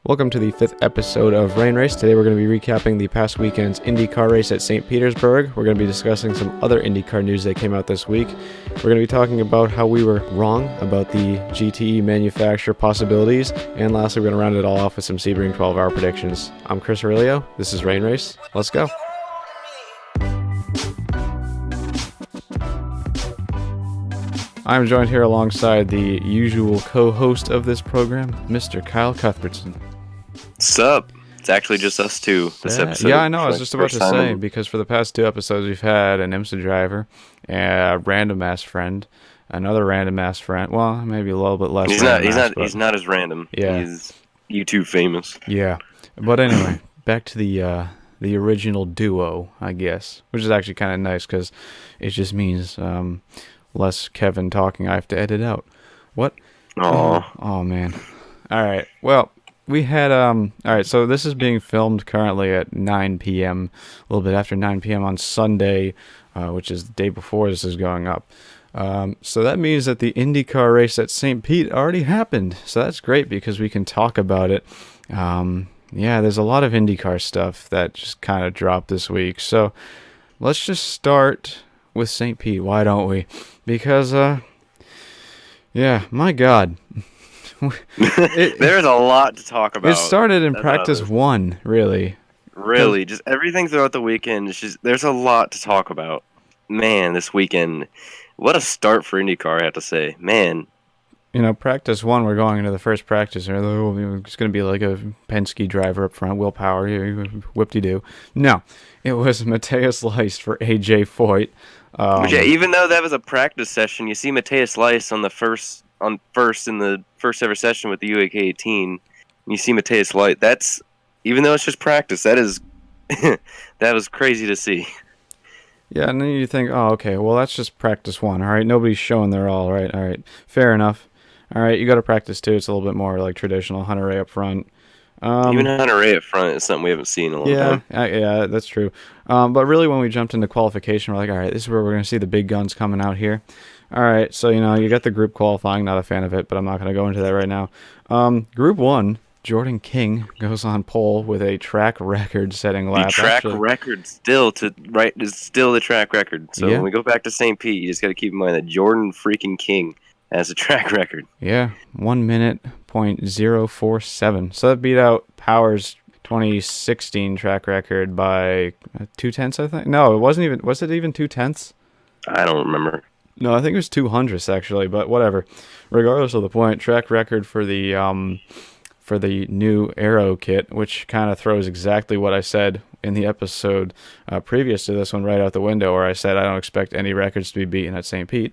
Welcome to the 5th episode of Rain Race. Today we're going to be recapping the past weekend's IndyCar race at St. Petersburg. We're going to be discussing some other IndyCar news that came out this week. We're going to be talking about how we were wrong about the GTE manufacturer possibilities. And lastly, we're going to round it all off with some Sebring 12-hour predictions. I'm Chris Aurelio. This is Rain Race. Let's go. I'm joined here alongside the usual co-host of this program, Mr. Kyle Cuthbertson. What's up? It's actually just us two this episode. Yeah, I know. I was just about to say, because for the past two episodes, we've had an IMSA driver, a random-ass friend, another random-ass friend. Well, maybe a little bit less He's not as random. Yeah. He's YouTube famous. Yeah. But anyway, back to the original duo, I guess, which is actually kind of nice because it just means less Kevin talking I have to edit out. What? Oh, man. All right. Well, we had, all right, so this is being filmed currently at 9 p.m., a little bit after 9 p.m. on Sunday, which is the day before this is going up. So that means that the IndyCar race at St. Pete already happened. So that's great because we can talk about it. Yeah, there's a lot of IndyCar stuff that just kind of dropped this week. So let's just start with St. Pete. Why don't we? Because, yeah, my God. There's a lot to talk about. It started in practice one, really. Really, just everything throughout the weekend. There's a lot to talk about. Man, this weekend, what a start for IndyCar, I have to say. Man. You know, practice one, we're going into the first practice. It's going to be like a Penske driver up front, Will Power, whip-de-doo. No, it was Matthias Leist for AJ Foyt. Yeah, even though that was a practice session, you see Matthias Leist on first in the first ever session with the UAK18. And you see Matthias Leist. That's, even though it's just practice, that is that was crazy to see. Yeah, and then you think, oh, okay, well, that's just practice one. All right, nobody's showing their all. Right, all right, fair enough. All right, you got to practice two. It's a little bit more like traditional Hunter Ray up front. Even Hunter Ray up front is something we haven't seen in a long time. Yeah, that's true. But really, when we jumped into qualification, we're like, all right, this is where we're going to see the big guns coming out here. All right, so, you got the group qualifying. Not a fan of it, but I'm not going to go into that right now. Group one, Jordan King goes on pole with a track record-setting lap. The track record is still the track record. So when we go back to St. Pete, you just got to keep in mind that Jordan freaking King has a track record. Yeah, 1 minute .047. So that beat out Power's 2016 track record by 0.2, I think. No, it wasn't even. Was it even 0.2? I don't remember. No, I think it was 0.02 actually, but whatever. Regardless of the point, track record for the new Aero kit, which kind of throws exactly what I said in the episode previous to this one right out the window, where I said I don't expect any records to be beaten at St. Pete.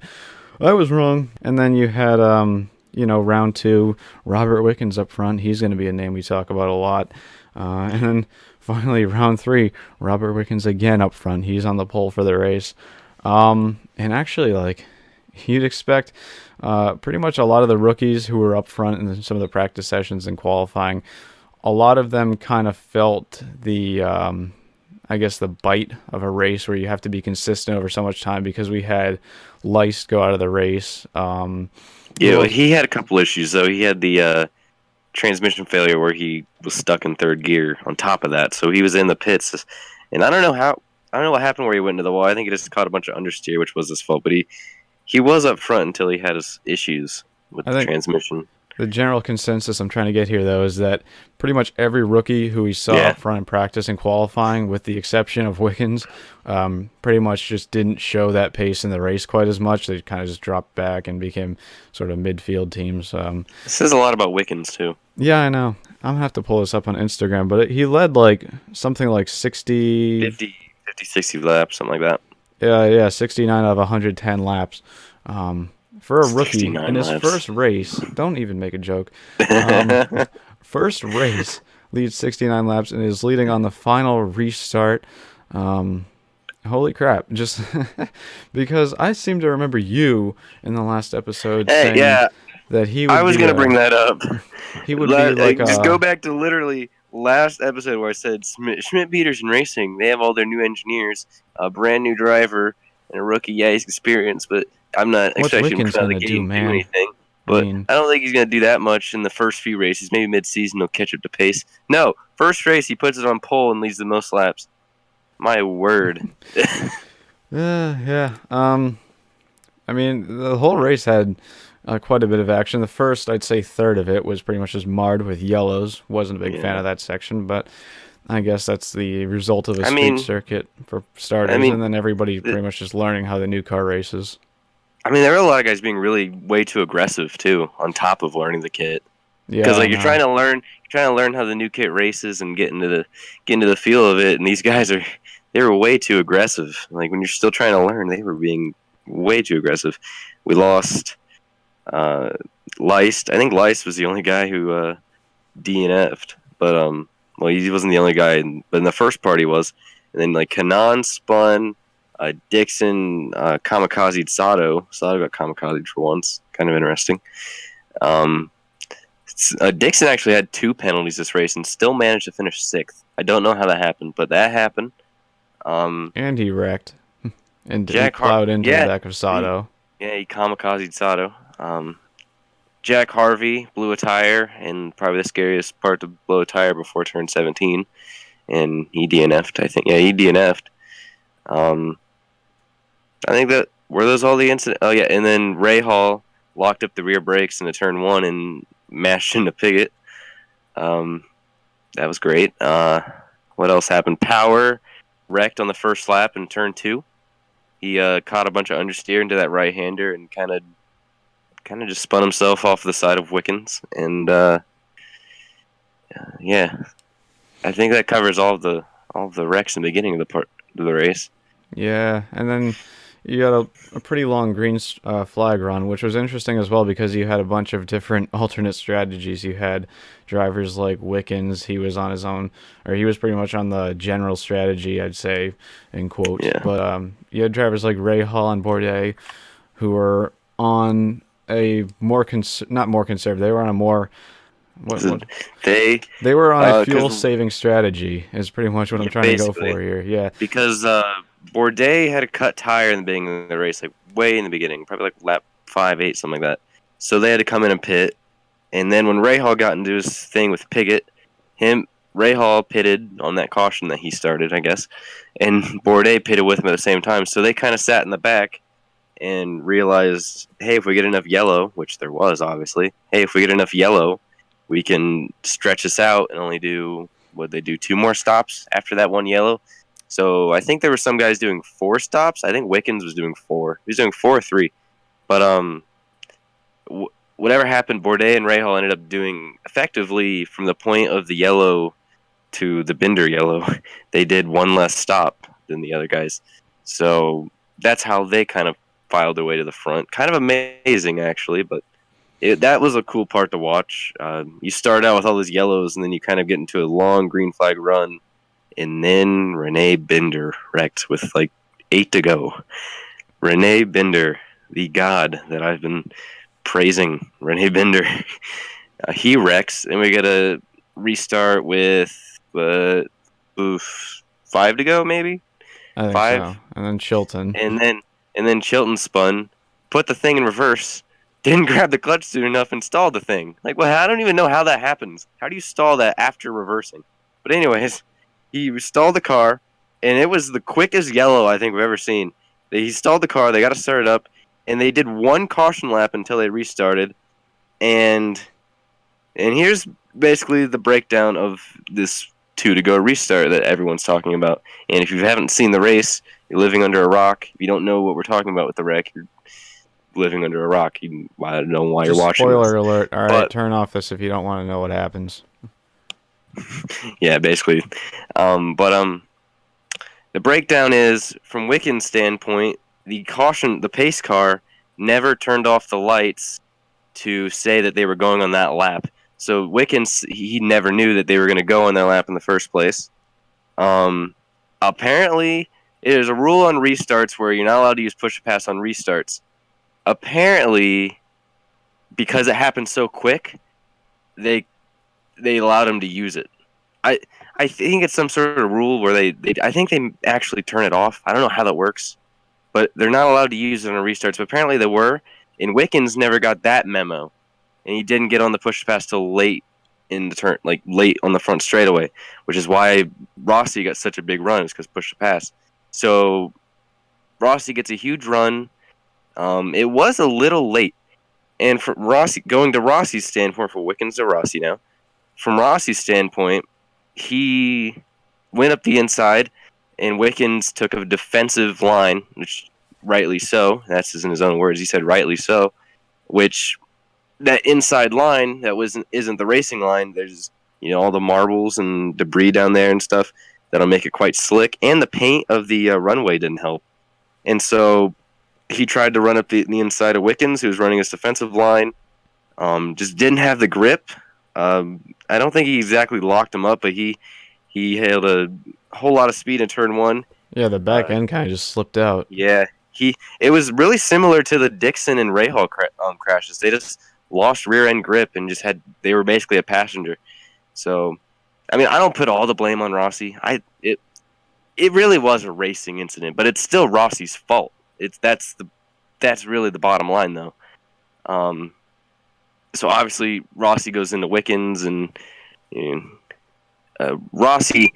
I was wrong. And then you had, round two, Robert Wickens up front. He's going to be a name we talk about a lot. And then finally, round three, Robert Wickens again up front. He's on the pole for the race. And actually, you'd expect pretty much a lot of the rookies who were up front in some of the practice sessions and qualifying, a lot of them kind of felt the bite of a race where you have to be consistent over so much time because we had Leist go out of the race. He had a couple issues, though. He had the transmission failure where he was stuck in third gear on top of that. So he was in the pits. And I don't know what happened where he went into the wall. I think he just caught a bunch of understeer, which was his fault. But he was up front until he had his issues with the transmission. The general consensus I'm trying to get here, though, is that pretty much every rookie who we saw up front in practice and qualifying, with the exception of Wickens, pretty much just didn't show that pace in the race quite as much. They kind of just dropped back and became sort of midfield teams. It says a lot about Wickens, too. Yeah, I know. I'm going to have to pull this up on Instagram, but he led something like 50, 60 laps, something like that. Yeah, 69 out of 110 laps. For a rookie in his first race, don't even make a joke. First race, leads 69 laps and is leading on the final restart. Holy crap. Just because I seem to remember you in the last episode saying that he would I was going to bring that up. He would be just go back to literally last episode where I said Schmidt Peterson Racing, they have all their new engineers, a brand new driver, and a rookie. Yeah, he's experienced, but I'm not expecting him to do anything. But I don't think he's going to do that much in the first few races. Maybe mid-season he'll catch up to pace. No, first race he puts it on pole and leads the most laps. My word. Yeah. I mean, the whole race had quite a bit of action. The first, I'd say, third of it was pretty much just marred with yellows. Wasn't a big fan of that section, but I guess that's the result of a street circuit for starters, and then everybody pretty much just learning how the new car races. I mean, there were a lot of guys being really way too aggressive too, on top of learning the kit. Because you're trying to learn how the new kit races and get into the feel of it, and these guys they were way too aggressive. Like when you're still trying to learn, they were being way too aggressive. We lost Leist. I think Leist was the only guy who DNF'd, but well, he wasn't the only guy, but in the first part he was. And then like Kanan spun, Dixon kamikazed Sato. Sato got kamikazed for once. Kind of interesting. Dixon actually had 2 penalties this race and still managed to finish 6th. I don't know how that happened, but that happened. And he wrecked. And he plowed into the back of Sato. He kamikazed Sato. Jack Harvey blew a tire, and probably the scariest part to blow a tire before turn 17. And he DNF'd, I think. Yeah, he DNF'd. I think that, were those all the incidents? Oh, yeah, and then Ray Hall locked up the rear brakes into turn 1 and mashed into Piggott. That was great. What else happened? Power wrecked on the first lap in turn 2. He caught a bunch of understeer into that right-hander and kind of just spun himself off the side of Wickens. And yeah, I think that covers all of the wrecks in the beginning of the race. Yeah, and then you got a pretty long green flag run, which was interesting as well because you had a bunch of different alternate strategies. You had drivers like Wickens, he was on his own, or he was pretty much on the general strategy, I'd say, in quotes. Yeah. But you had drivers like Ray Hall and Bourdais who were on a more not more conservative. They were on a more They were on a fuel-saving strategy. Is pretty much what I'm trying to go for here. Yeah, because Bourdais had a cut tire in the beginning of the race, like way in the beginning, probably like lap 5, 8, something like that. So they had to come in and pit. And then when Ray Hall got into his thing with Piggott, Ray Hall pitted on that caution that he started, I guess, and Bourdais pitted with him at the same time. So they kind of sat in the back and realized, hey, if we get enough yellow, which there was obviously, hey, if we get enough yellow, we can stretch this out and only do, 2 more stops after that one yellow. So I think there were some guys doing 4 stops. I think Wickens was doing 4. He was doing 4 or 3. But whatever happened, Bourdais and Ray Hall ended up doing effectively from the point of the yellow to the Binder yellow, they did 1 less stop than the other guys. So that's how they kind of filed their way to the front. Kind of amazing, actually, but that was a cool part to watch. You start out with all those yellows, and then you kind of get into a long green flag run, and then Rene Binder wrecked with like 8 to go. Rene Binder, the god that I've been praising, Rene Binder. He wrecks, and we got to restart with 5 to go, maybe? I think 5. So. And then Chilton. And then Chilton spun, put the thing in reverse, didn't grab the clutch soon enough, and stalled the thing. Like, well, I don't even know how that happens. How do you stall that after reversing? But anyways, he stalled the car, and it was the quickest yellow I think we've ever seen. He stalled the car, they got to start it up, and they did 1 caution lap until they restarted. And here's basically the breakdown of this 2 to go restart that everyone's talking about. And if you haven't seen the race, you're living under a rock. If you don't know what we're talking about with the wreck, you're living under a rock. I don't know why you're watching. Spoiler alert. All right, turn off this if you don't want to know what happens. Yeah, basically. The breakdown is, from Wickens' standpoint, the pace car never turned off the lights to say that they were going on that lap. So Wickens, he never knew that they were going to go on that lap in the first place. Apparently, there's a rule on restarts where you're not allowed to use push-to-pass on restarts. Apparently, because it happened so quick, they allowed him to use it. I think it's some sort of rule where I think they actually turn it off. I don't know how that works, but they're not allowed to use it on restarts. But apparently they were, and Wickens never got that memo. and he didn't get on the push to pass till late in the turn, like late on the front straightaway, which is why Rossi got such a big run, is because push to pass. So Rossi gets a huge run. It was a little late, and for Rossi, going to Rossi's standpoint, for Wickens to Rossi now, from Rossi's standpoint, he went up the inside, and Wickens took a defensive line, which rightly so. That's in his own words. He said rightly so, which that inside line that isn't the racing line. There's all the marbles and debris down there and stuff that'll make it quite slick, and the paint of the runway didn't help. And so he tried to run up the inside of Wickens, who was running his defensive line. Just didn't have the grip. I don't think he exactly locked him up, but he held a whole lot of speed in turn one. Yeah, the back end kind of just slipped out. Yeah, it was really similar to the Dixon and Rahal crashes. They just lost rear end grip and they were basically a passenger. So, I mean, I don't put all the blame on Rossi. It really was a racing incident, but it's still Rossi's fault. That's really the bottom line, though. So obviously Rossi goes into Wickens, and Rossi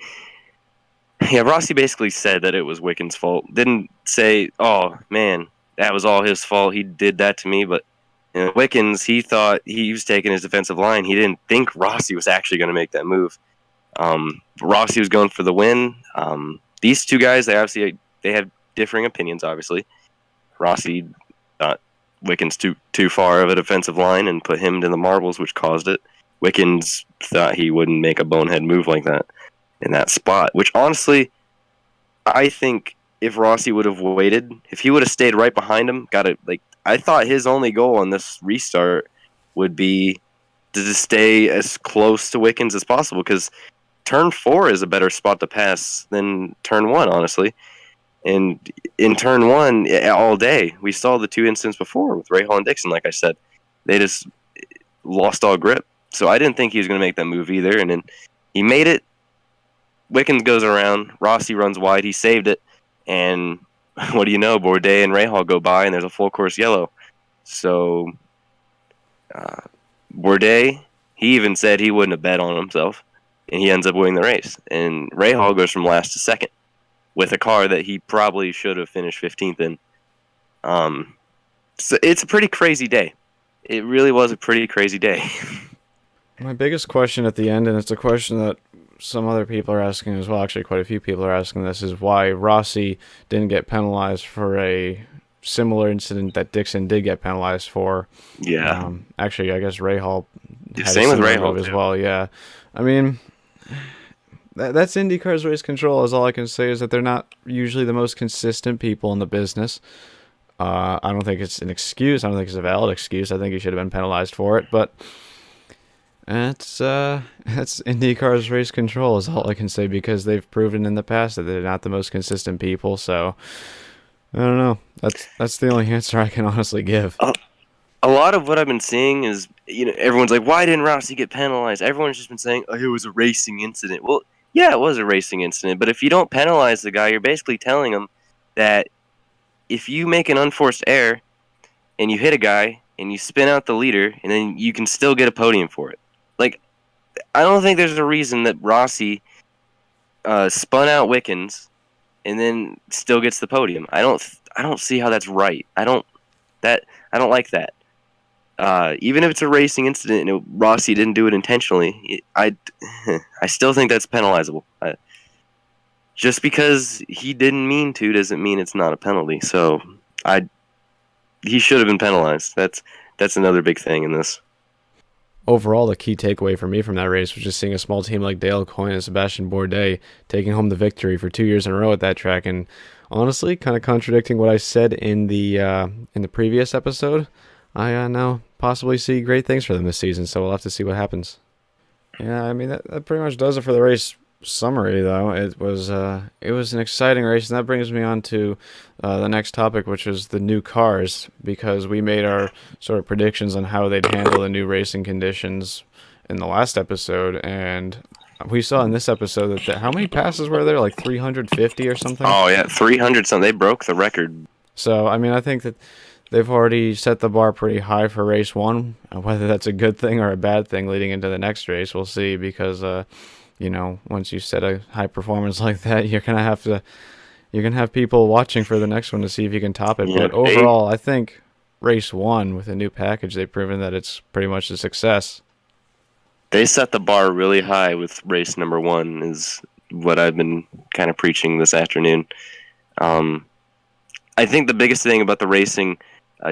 basically said that it was Wickens' fault. Didn't say, "Oh man, that was all his fault. He did that to me." But Wickens, he thought he was taking his defensive line. He didn't think Rossi was actually going to make that move. Rossi was going for the win. These two guys, they have differing opinions. Obviously, Rossi thought Wickens too far of a defensive line and put him to the marbles, which caused it. Wickens thought he wouldn't make a bonehead move like that in that spot, which honestly, I think if Rossi would have waited, if he would have stayed right behind him, I thought his only goal on this restart would be to just stay as close to Wickens as possible, because turn 4 is a better spot to pass than turn 1, honestly. And in turn 1, all day, we saw the two incidents before with Rahal and Dixon, like I said. They just lost all grip. So I didn't think he was going to make that move either. And then he made it. Wickens goes around. Rossi runs wide. He saved it. And what do you know? Bourdais and Rahal go by, and there's a full course yellow. So Bourdais, he even said he wouldn't have bet on himself. And he ends up winning the race. And Rahal goes from last to second with a car that he probably should have finished 15th in. So it's a pretty crazy day. It really was a pretty crazy day. My biggest question at the end, and it's a question that some other people are asking as well, actually quite a few people are asking this, is why Rossi didn't get penalized for a similar incident that Dixon did get penalized for. Yeah. Actually, I guess Rahal had same with Rahal as well, yeah. I mean, that's IndyCar's race control. Is all I can say is that they're not usually the most consistent people in the business. I don't think it's an excuse. I don't think it's a valid excuse. I think he should have been penalized for it, but that's IndyCar's race control is all I can say, because they've proven in the past that they're not the most consistent people. So I don't know. That's the only answer I can honestly give. A lot of what I've been seeing is, everyone's like, why didn't Rossi get penalized? Everyone's just been saying, oh, it was a racing incident. Well, yeah, it was a racing incident, but if you don't penalize the guy, you're basically telling him that if you make an unforced error and you hit a guy and you spin out the leader, and then you can still get a podium for it. Like, I don't think there's a reason that Rossi spun out Wickens and then still gets the podium. I don't see how that's right. I don't like that. Even if it's a racing incident and Rossi didn't do it intentionally, I still think that's penalizable. Just because he didn't mean to doesn't mean it's not a penalty. So he should have been penalized. That's another big thing in this. Overall, the key takeaway for me from that race was just seeing a small team like Dale Coyne and Sebastian Bourdais taking home the victory for 2 years in a row at that track, and honestly, kind of contradicting what I said in the previous episode. I now possibly see great things for them this season, so we'll have to see what happens. Yeah, I mean, that pretty much does it for the race summary, though. It was an exciting race, and that brings me on to the next topic, which is the new cars, because we made our sort of predictions on how they'd handle the new racing conditions in the last episode, and we saw in this episode that how many passes were there? Like 350 or something? Oh, yeah, 300 something. They broke the record. So, I mean, I think that they've already set the bar pretty high for race one. Whether that's a good thing or a bad thing leading into the next race, we'll see. Because once you set a high performance like that, you're gonna have people watching for the next one to see if you can top it. Yeah, But overall, I think race one with a new package, they've proven that it's pretty much a success. they set the bar really high with race number one, is what I've been kind of preaching this afternoon. I think the biggest thing about the racing,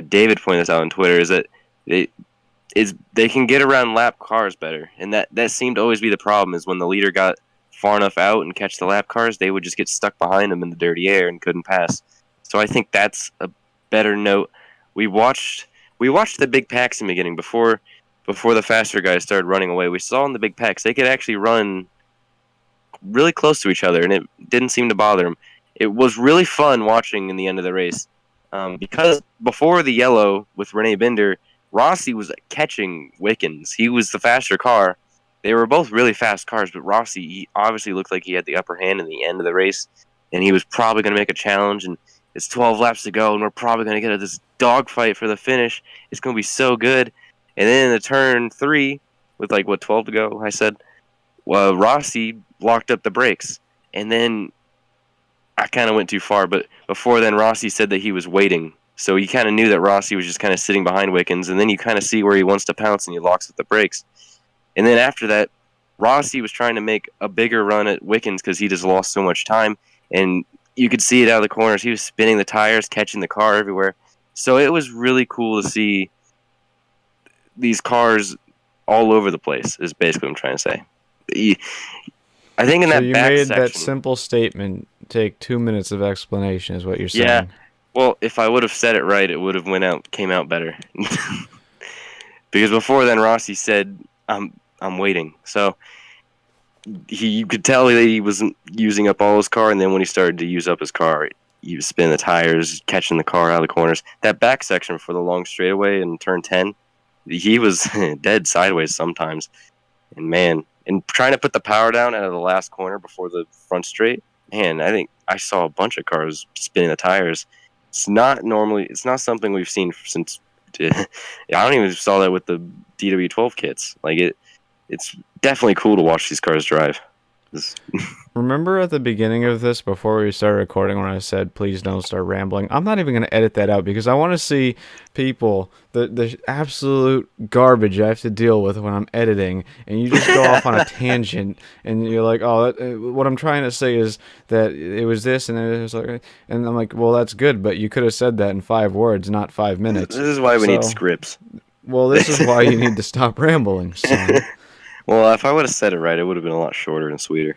David pointed this out on Twitter, is that they can get around lap cars better, and that seemed to always be the problem. Is when the leader got far enough out and catch the lap cars, they would just get stuck behind them in the dirty air and couldn't pass. So I think that's a better note. We watched the big packs in the beginning before the faster guys started running away. We saw in the big packs they could actually run really close to each other, and it didn't seem to bother them. It was really fun watching in the end of the race, because before the yellow with Rene Binder, Rossi was catching Wickens. He was the faster car. They were both really fast cars, but Rossi, he obviously looked like he had the upper hand in the end of the race, and he was probably going to make a challenge, and it's 12 laps to go, and we're probably going to get this dogfight for the finish. It's going to be so good. And then in the turn 3, with 12 to go, I said, Rossi locked up the brakes. And then I kind of went too far, but before then Rossi said that he was waiting. So you kind of knew that Rossi was just kind of sitting behind Wickens, and then you kind of see where he wants to pounce, and he locks up the brakes. And then after that, Rossi was trying to make a bigger run at Wickens because he just lost so much time, and you could see it out of the corners. He was spinning the tires, catching the car everywhere. So it was really cool to see these cars all over the place, is basically what I'm trying to say. I think in that you back made section, that simple statement take 2 minutes of explanation, is what you're saying. Yeah. Well, if I would have said it right, it would have came out better. Because before then, Rossi said, "I'm waiting." So you could tell that he wasn't using up all his car, and then when he started to use up his car, he was spinning the tires, catching the car out of the corners. That back section for the long straightaway in turn 10, he was dead sideways sometimes. And man, and trying to put the power down out of the last corner before the front straight, man, I think I saw a bunch of cars spinning the tires. It's not something we've seen since. I don't even saw that with the DW12 kits. It's definitely cool to watch these cars drive. Remember at the beginning of this, before we started recording, when I said, please don't start rambling? I'm not even going to edit that out because I want to see people, the absolute garbage I have to deal with when I'm editing, and you just go off on a tangent, and you're like, what I'm trying to say is that it was this, and it was like, and I'm like, well, that's good, but you could have said that in 5 words, not 5 minutes. This is why we need scripts. Well, this is why you need to stop rambling, son. Well, if I would have said it right, it would have been a lot shorter and sweeter.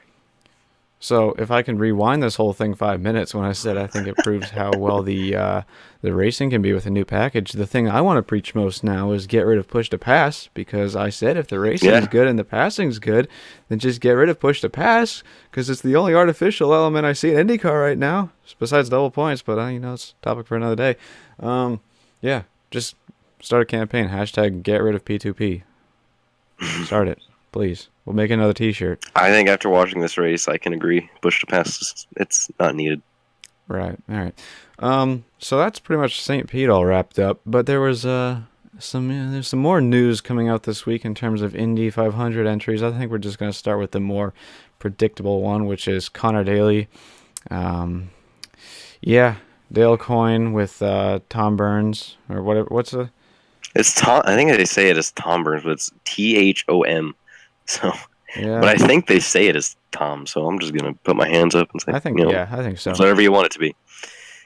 So if I can rewind this whole thing 5 minutes, when I said I think it proves how well the racing can be with a new package, the thing I want to preach most now is get rid of push to pass, because I said if the racing is good and the passing's good, then just get rid of push to pass, because it's the only artificial element I see in IndyCar right now, besides double points, but it's a topic for another day. Yeah, just start a campaign, hashtag get rid of P2P. Start it. Please. We'll make another t-shirt. I think after watching this race, I can agree. Push to pass, it's not needed. Right. All right. So that's pretty much St. Pete all wrapped up. But there was there's some more news coming out this week in terms of Indy 500 entries. I think we're just going to start with the more predictable one, which is Connor Daly. Dale Coyne with Tom Burns, or whatever. What's the... It's Tom. I think they say it as Tom Burns, but it's THOM. So, yeah. But I think they say it as Tom. So I'm just gonna put my hands up and say, I think so. Whatever you want it to be.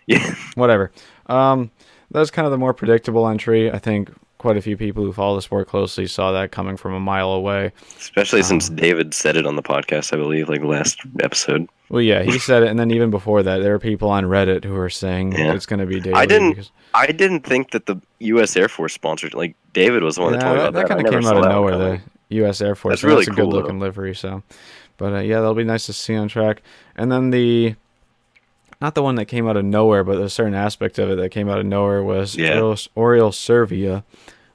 Yeah. Whatever. That's kind of the more predictable entry. I think quite a few people who follow the sport closely saw that coming from a mile away. Especially since David said it on the podcast, I believe, last episode. Well, yeah, he said it, and then even before that, there were people on Reddit who were saying it's going to be Daly. I didn't think that the U.S. Air Force sponsored. David was the one that told me about that. That kind of came out of nowhere. The U.S. Air Force. That's really cool, a good looking livery. So, but that'll be nice to see on track. And then not the one that came out of nowhere, but a certain aspect of it that came out of nowhere was Oriol Servia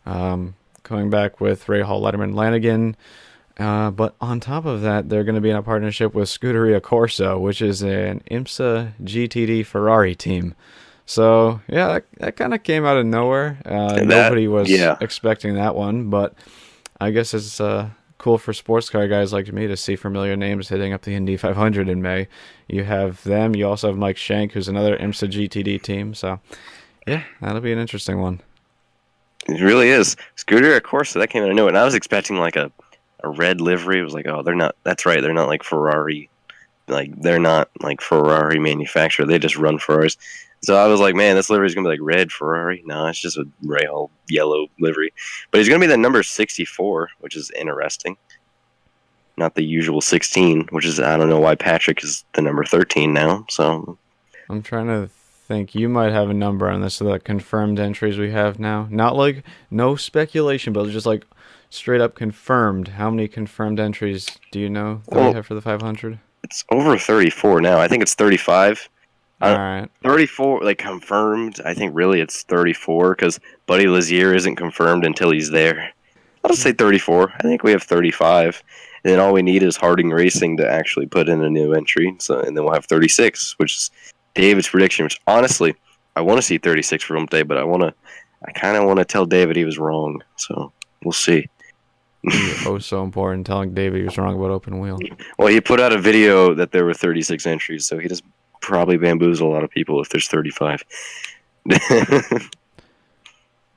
coming back with Ray Hall, Letterman, Lanigan. But on top of that, they're going to be in a partnership with Scuderia Corso, which is an IMSA GTD Ferrari team. So yeah, that kind of came out of nowhere. That, Nobody was yeah. expecting that one, but I guess it's cool for sports car guys like me to see familiar names hitting up the Indy 500 in May. You have them. You also have Mike Shank, who's another IMSA GTD team. So yeah, that'll be an interesting one. It really is. Scooter, of course, so that came out of nowhere. And I was expecting like a red livery. It was like, oh, they're not. That's right. They're not like Ferrari. Like, they're not like Ferrari manufacturer. They just run Ferraris. So I was like, man, this livery is going to be like red Ferrari. No, it's just a Rahal yellow livery. But he's going to be the number 64, which is interesting. Not the usual 16, which is, I don't know why Patrick is the number 13 now. So I'm trying to think. You might have a number on this of the confirmed entries we have now. Not like no speculation, but just like straight up confirmed. How many confirmed entries do you know that we have for the 500? It's over 34 now. I think it's 35. All right. 34, like, confirmed. I think really it's 34 because Buddy Lazier isn't confirmed until he's there. I'll just say 34. I think we have 35. And then all we need is Harding Racing to actually put in a new entry. So, and then we'll have 36, which is David's prediction, which honestly, I want to see 36 for Hump Day, but I kind of want to tell David he was wrong. So we'll see. So important telling David he was wrong about open wheel. Well, he put out a video that there were 36 entries, so he just probably bamboozle a lot of people if there's 35.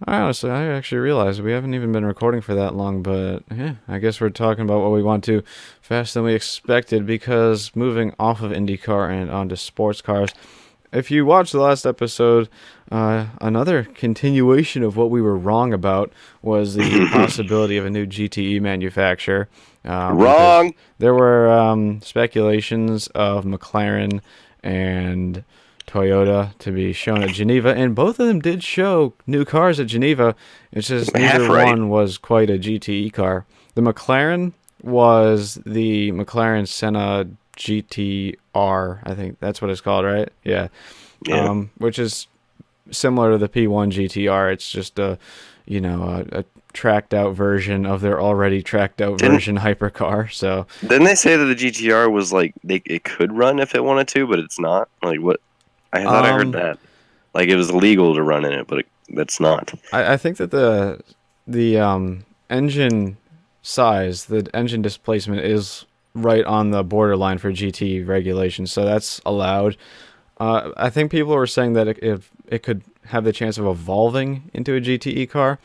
Honestly, I actually realized we haven't even been recording for that long, but yeah, I guess we're talking about what we want to faster than we expected because moving off of IndyCar and onto sports cars. If you watched the last episode, another continuation of what we were wrong about was the possibility of a new GTE manufacturer. Wrong! There were speculations of McLaren and Toyota to be shown at Geneva, and both of them did show new cars at Geneva. It's just neither one was quite a GTE car. The McLaren was the McLaren Senna GTR, I think that's what it's called, right? Yeah. Which is similar to the P1 GTR. It's just a tracked out version of their already tracked out version hypercar. So didn't they say that the GTR was like it could run if it wanted to, but it's not? Like what? I thought I heard that. Like it was illegal to run in it, but that's not. I think that the engine size, the engine displacement is right on the borderline for GT regulations, so that's allowed. I think people were saying that it could have the chance of evolving into a GTE car,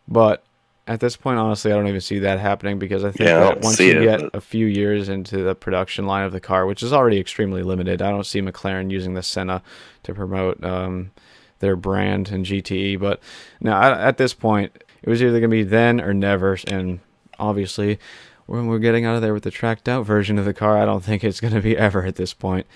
but at this point, honestly, I don't even see that happening because I think that once you get a few years into the production line of the car, which is already extremely limited, I don't see McLaren using the Senna to promote their brand and GTE. But now at this point, it was either going to be then or never, and obviously, when we're getting out of there with the tracked out version of the car, I don't think it's going to be ever at this point.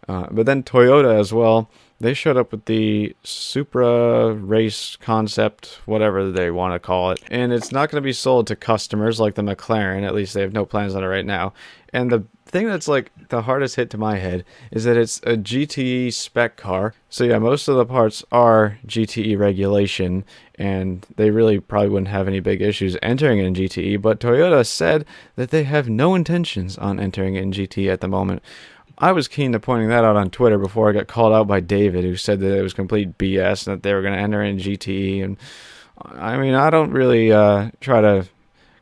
But then Toyota as well. They showed up with the Supra race concept, whatever they want to call it. And it's not going to be sold to customers like the McLaren. At least they have no plans on it right now. And the thing that's like the hardest hit to my head is that it's a GTE spec car. So yeah, most of the parts are GTE regulation. And they really probably wouldn't have any big issues entering in GTE. But Toyota said that they have no intentions on entering in GTE at the moment. I was keen to pointing that out on Twitter before I got called out by David, who said that it was complete BS and that they were going to enter in GTE. And I mean, I don't really try to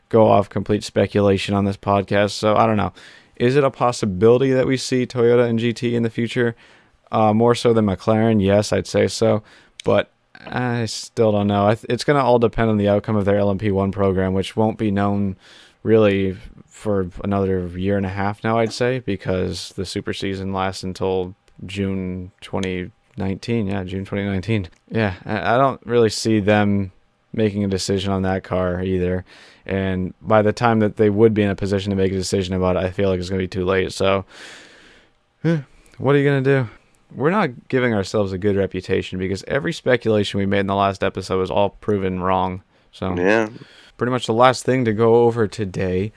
go off complete speculation on this podcast, so I don't know. Is it a possibility that we see Toyota and GTE in the future? More so than McLaren? Yes, I'd say so. But I still don't know. It's going to all depend on the outcome of their LMP1 program, which won't be known really for another year and a half now, I'd say, because the super season lasts until June 2019. Yeah, June 2019. Yeah, I don't really see them making a decision on that car either. And by the time that they would be in a position to make a decision about it, I feel like it's going to be too late. So, what are you going to do? We're not giving ourselves a good reputation because every speculation we made in the last episode was all proven wrong. So, yeah. Pretty much the last thing to go over today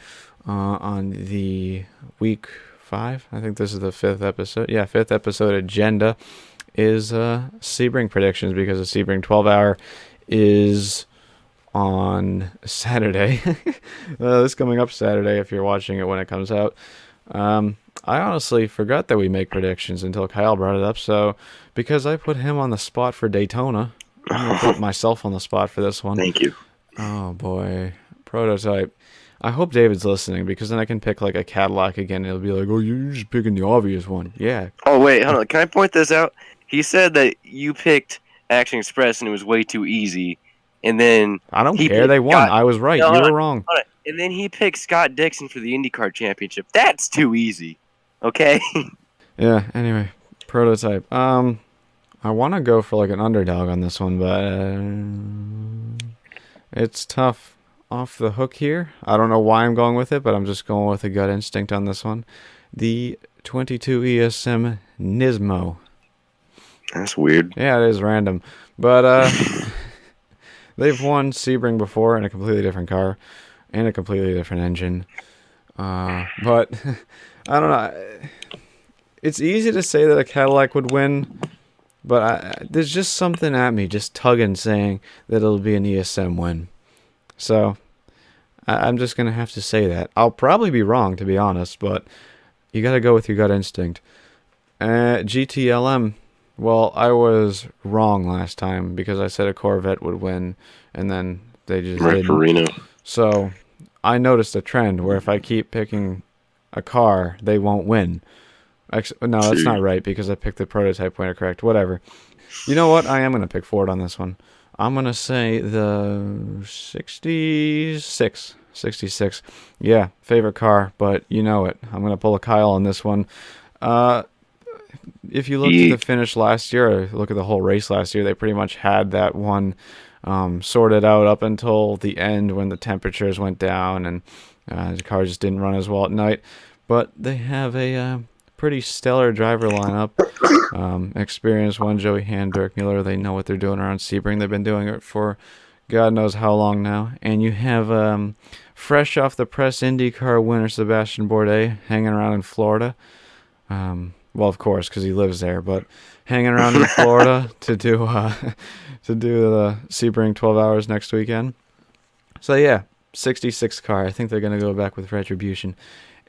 on the week 5. I think this is the 5th episode. Yeah, 5th episode agenda is Sebring predictions because the Sebring 12-hour is on Saturday. This coming up Saturday if you're watching it when it comes out. I honestly forgot that we make predictions until Kyle brought it up. So, because I put him on the spot for Daytona, I'm going to put myself on the spot for this one. Thank you. Oh, boy. Prototype. I hope David's listening, because then I can pick like a Cadillac again. It'll be like, oh, you're just picking the obvious one. Yeah. Oh, wait, hold on. Can I point this out? He said that you picked Action Express and it was way too easy. And then I don't care. They won. I was right. No, you were wrong. Hold on. And then he picked Scott Dixon for the IndyCar championship. That's too easy. Okay? Yeah, anyway. Prototype. I want to go for like an underdog on this one, but it's tough off the hook here. I don't know why I'm going with it, but I'm just going with a gut instinct on this one. The 22 ESM Nismo. That's weird. Yeah, it is random. But they've won Sebring before in a completely different car and a completely different engine. But I don't know. It's easy to say that a Cadillac would win, but there's just something at me just tugging saying that it'll be an ESM win. So I'm just going to have to say that. I'll probably be wrong, to be honest, but you got to go with your gut instinct. GTLM. Well, I was wrong last time because I said a Corvette would win, and then they just didn't. For Reno. So I noticed a trend where if I keep picking a car, they won't win. Actually, no, that's not right because I picked the prototype winner correct. Whatever. You know what? I am going to pick Ford on this one. I'm going to say the 66. 66. Yeah, favorite car, but you know it. I'm going to pull a Kyle on this one. If you look at the finish last year, or look at the whole race last year, they pretty much had that one sorted out up until the end when the temperatures went down and the car just didn't run as well at night. But they have a pretty stellar driver lineup. Experienced one, Joey Hand, Dirk Mueller. They know what they're doing around Sebring. They've been doing it for God knows how long now. And you have fresh off the press IndyCar winner Sebastian Bourdais hanging around in Florida. Well, of course, because he lives there, but hanging around in Florida to do the Sebring 12 hours next weekend. So yeah, 66 car. I think they're gonna go back with Retribution.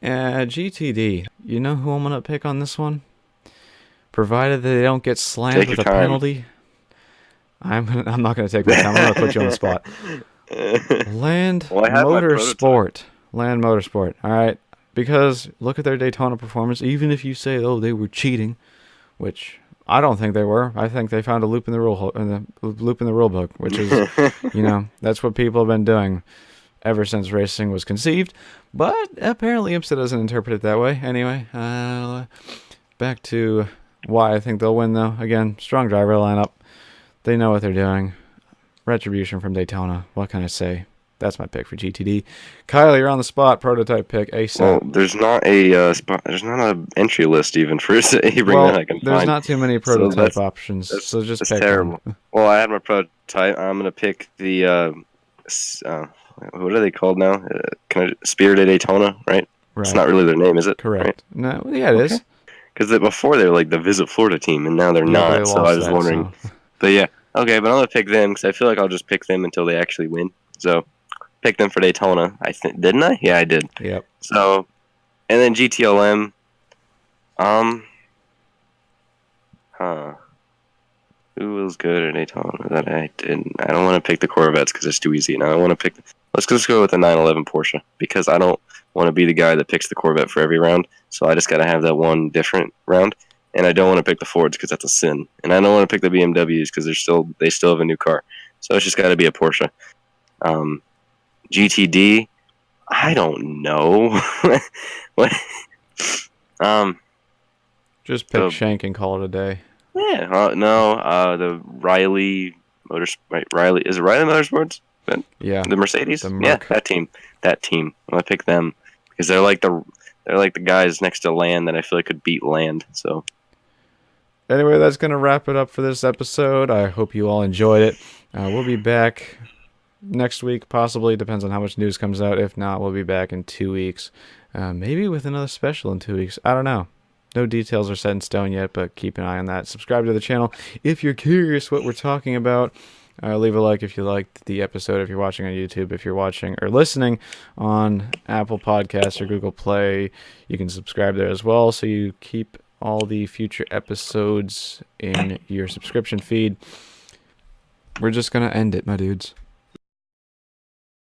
GTD. You know who I'm gonna pick on this one? Provided that they don't get slammed with a penalty. I'm not gonna take my time. I'm gonna put you on the spot. Land Motorsport. Land Motorsport. All right. Because look at their Daytona performance. Even if you say, "Oh, they were cheating," which I don't think they were. I think they found a loop in the rule book, which is, that's what people have been doing ever since racing was conceived. But apparently, IMSA doesn't interpret it that way. Anyway, back to why I think they'll win. Though again, strong driver lineup. They know what they're doing. Retribution from Daytona. What can I say? That's my pick for GTD. Kyle, you're on the spot. Prototype pick ASAP. Well, there's not a spot. There's not an entry list even for Sebring that I can find. There's not too many prototype options, so just pick terrible. one. Well, I had my prototype. I'm gonna pick the what are they called now? Spirited Daytona, right? It's not really their name, is it? Correct. Right? No, yeah, it is. Because before they were like the Visit Florida team, and now they're not. So I was wondering. So. But yeah, okay. But I'm gonna pick them because I feel like I'll just pick them until they actually win. So. Picked them for Daytona, I think, didn't I? Yeah, I did. Yep. So, and then GTLM, who was good at Daytona that I didn't? I don't want to pick the Corvettes because it's too easy, and I don't want to pick. Let's just go with the 911 Porsche because I don't want to be the guy that picks the Corvette for every round. So I just got to have that one different round, and I don't want to pick the Fords because that's a sin, and I don't want to pick the BMWs because they still have a new car. So it's just got to be a Porsche. GTD, I don't know. What? Just pick Shank and call it a day. Yeah, no. The Riley Motors. Right, Riley is it Riley Motorsports? Yeah. The Mercedes. Yeah, that team. I'm gonna pick them because they're like the guys next to Land that I feel like could beat Land. So. Anyway, that's gonna wrap it up for this episode. I hope you all enjoyed it. We'll be back next week, possibly. Depends on how much news comes out. If not, we'll be back in 2 weeks. Maybe with another special in 2 weeks. I don't know. No details are set in stone yet, but keep an eye on that. Subscribe to the channel if you're curious what we're talking about. Leave a like if you liked the episode, if you're watching on YouTube. If you're watching or listening on Apple Podcasts or Google Play, you can subscribe there as well, so you keep all the future episodes in your subscription feed. We're just going to end it, my dudes.